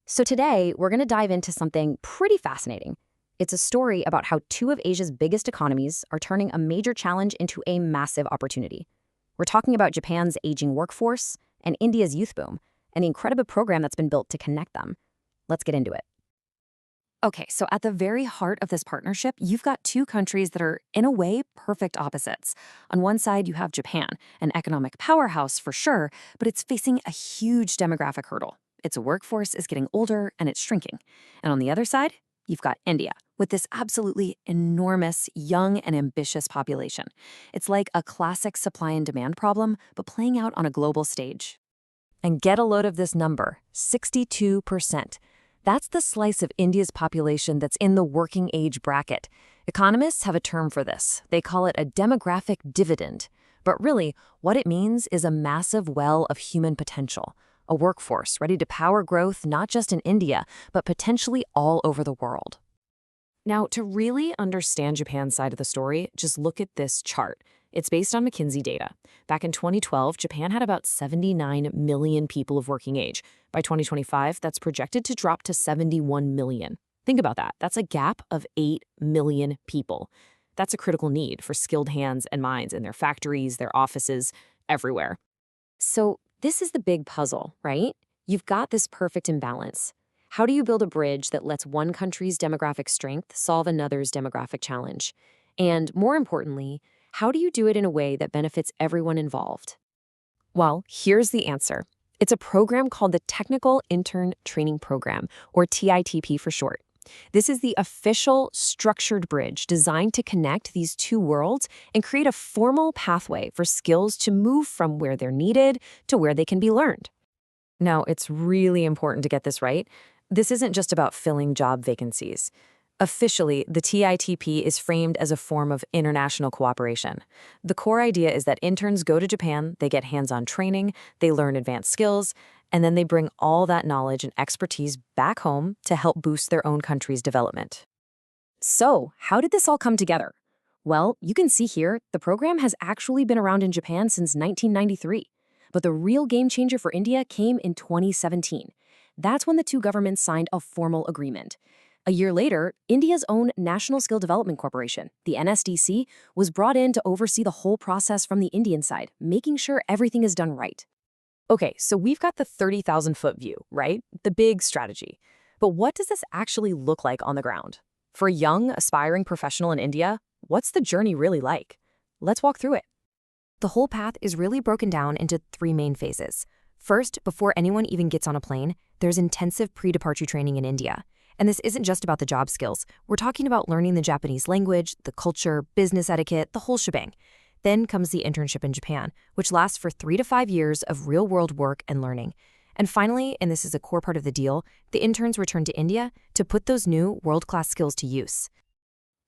So today, we're going to dive into something pretty fascinating. It's a story about how two of Asia's biggest economies are turning a major challenge into a massive opportunity. We're talking about Japan's aging workforce and India's youth boom, and the incredible program that's been built to connect them. Let's get into it. Okay, so at the very heart of this partnership, you've got two countries that are, in a way, perfect opposites. On one side, you have Japan, an economic powerhouse for sure, but it's facing a huge demographic hurdle. Its workforce is getting older and it's shrinking. And on the other side, you've got India, with this absolutely enormous, young, and ambitious population. It's like a classic supply and demand problem, but playing out on a global stage. And get a load of this number, 62%. That's the slice of India's population that's in the working age bracket. Economists have a term for this. They call it a demographic dividend. But really, what it means is a massive well of human potential, a workforce ready to power growth not just in India, but potentially all over the world. Now, to really understand Japan's side of the story, just look at this chart. It's based on McKinsey data. Back in 2012, Japan had about 79 million people of working age. By 2025, that's projected to drop to 71 million. Think about that. That's a gap of 8 million people. That's a critical need for skilled hands and minds in their factories, their offices, everywhere. So this is the big puzzle, right? You've got this perfect imbalance. How do you build a bridge that lets one country's demographic strength solve another's demographic challenge? And more importantly, how do you do it in a way that benefits everyone involved? Well, here's the answer. It's a program called the Technical Intern Training Program, or TITP for short. This is the official structured bridge designed to connect these two worlds and create a formal pathway for skills to move from where they're needed to where they can be learned. Now, it's really important to get this right. This isn't just about filling job vacancies. Officially, the TITP is framed as a form of international cooperation. The core idea is that interns go to Japan, they get hands-on training, they learn advanced skills, and then they bring all that knowledge and expertise back home to help boost their own country's development. So, how did this all come together? Well, you can see here, the program has actually been around in Japan since 1993. But the real game changer for India came in 2017. That's when the two governments signed a formal agreement. A year later, India's own National Skill Development Corporation, the NSDC, was brought in to oversee the whole process from the Indian side, making sure everything is done right. Okay, so we've got the 30,000-foot view, right? The big strategy. But what does this actually look like on the ground? For a young, aspiring professional in India, what's the journey really like? Let's walk through it. The whole path is really broken down into three main phases. First, before anyone even gets on a plane, there's intensive pre-departure training in India. And this isn't just about the job skills. We're talking about learning the Japanese language, the culture, business etiquette, the whole shebang. Then comes the internship in Japan, which lasts for 3 to 5 years of real-world work and learning. And finally, and this is a core part of the deal, the interns return to India to put those new world-class skills to use.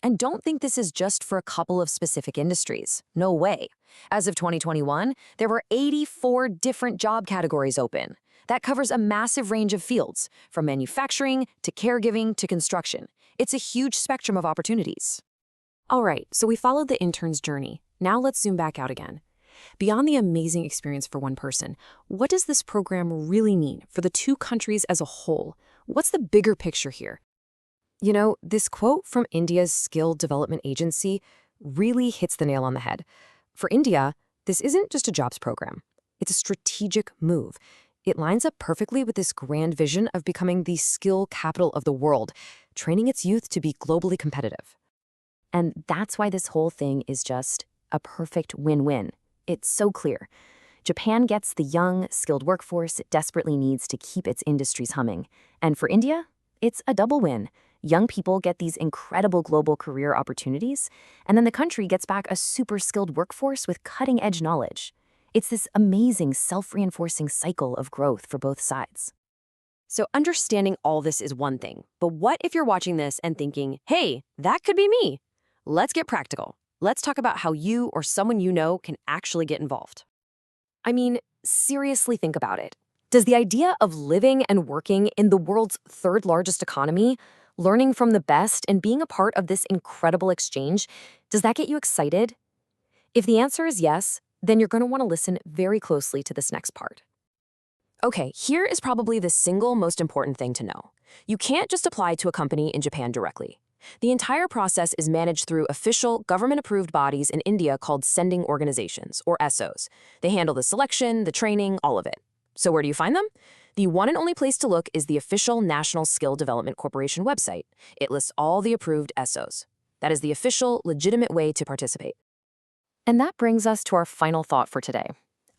And don't think this is just for a couple of specific industries. No way. As of 2021, there were 84 different job categories open. That covers a massive range of fields, from manufacturing to caregiving to construction. It's a huge spectrum of opportunities. All right, so we followed the intern's journey. Now let's zoom back out again. Beyond the amazing experience for one person, what does this program really mean for the two countries as a whole? What's the bigger picture here? You know, this quote from India's Skill Development Agency really hits the nail on the head. For India, this isn't just a jobs program. It's a strategic move. It lines up perfectly with this grand vision of becoming the skill capital of the world, training its youth to be globally competitive. And that's why this whole thing is just a perfect win-win. It's so clear. Japan gets the young, skilled workforce it desperately needs to keep its industries humming. And for India, it's a double win. Young people get these incredible global career opportunities, and then the country gets back a super skilled workforce with cutting-edge knowledge. It's this amazing self-reinforcing cycle of growth for both sides. So understanding all this is one thing, but what if you're watching this and thinking, hey, that could be me? Let's get practical. Let's talk about how you or someone you know can actually get involved. I mean, seriously think about it. Does the idea of living and working in the world's third largest economy, learning from the best, and being a part of this incredible exchange, does that get you excited? If the answer is yes, then you're going to want to listen very closely to this next part. Okay, here is probably the single most important thing to know. You can't just apply to a company in Japan directly. The entire process is managed through official, government-approved bodies in India called sending organizations, or SOs. They handle the selection, the training, all of it. So where do you find them? The one and only place to look is the official National Skill Development Corporation website. It lists all the approved SOs. That is the official, legitimate way to participate. And that brings us to our final thought for today.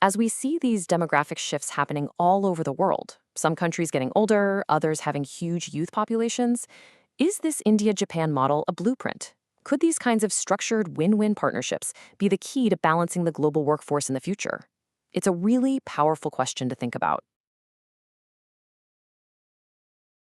As we see these demographic shifts happening all over the world, some countries getting older, others having huge youth populations, is this India-Japan model a blueprint? Could these kinds of structured win-win partnerships be the key to balancing the global workforce in the future? It's a really powerful question to think about.